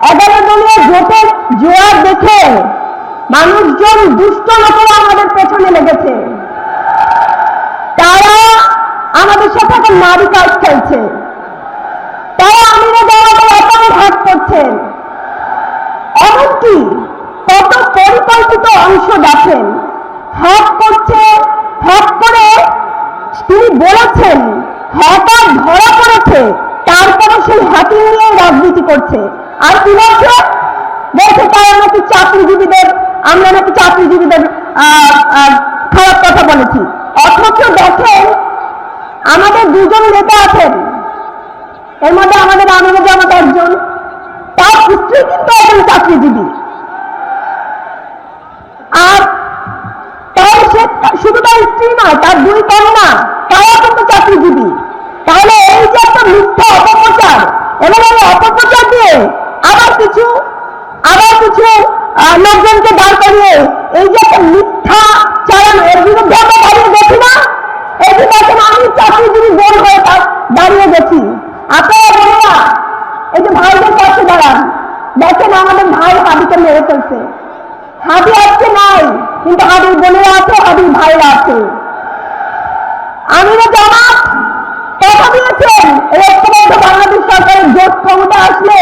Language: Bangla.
11 দলীয় জোটের জোয়ার দেখে মানুষজন দুষ্ট লোকেরা আমাদের পেছনে লেগেছে। তারা আমাদের সাথে এখন নারী কাজ খেলছে, তারা আমিরে দেওয়াদের অপরাধ করছেন। এমনকি কত পরিকল্পিত অংশ দেখেন, হ্যাক করছে, হ্যাক করে তিনি বলেছেন হ্যাকার ধরা পড়েছে, তারপরে সেই হ্যাকিং নিয়ে রাজনীতি করছে। আর কি বলছে? বলছে তারা নাকি চাকরিজীবীদের, আমরা নাকি চাকরিজীবীদের খারাপ কথা বলেছি। অথচ দেখেন আমাদের দুজন নেতা আছেন, এর মধ্যে আমাদের আমিনুল জামাত একজন, তার স্ত্রী কিন্তু একজন চাকরিজীবী। আর তার সে শুধু তার স্ত্রী নয়, তার 2 কন্যা, তারা কিন্তু চাকরিজীবী। তাহলে এই যে একটা মিথ্যা অপপ্রচার, এবং এই অপপ্রচার দিয়ে আবার কিছু লোকজনকে দাঁড় করিয়ে এই যে একটা মিথ্যা চালানো, এর বিরুদ্ধে আমরা দাঁড়িয়ে গেছি না? এই যে দেখেন আমি চাকরিজীবী বোন হয়ে দাঁড়িয়ে গেছি। আপনারা বোনেরা এই যে ভাইদের পাশে দাঁড়ান, দেখেন আমাদের ভাই হাবিকে মেরে ফেলছে। হাবি আজকে নাই, কিন্তু হাবির বোনেরা আছে, হাবির ভাইরা আছে। আমিনুল জামাত কথা দিয়েছেন ঐক্যবদ্ধ বাংলাদেশ সরকারের জোট ক্ষমতা আসলে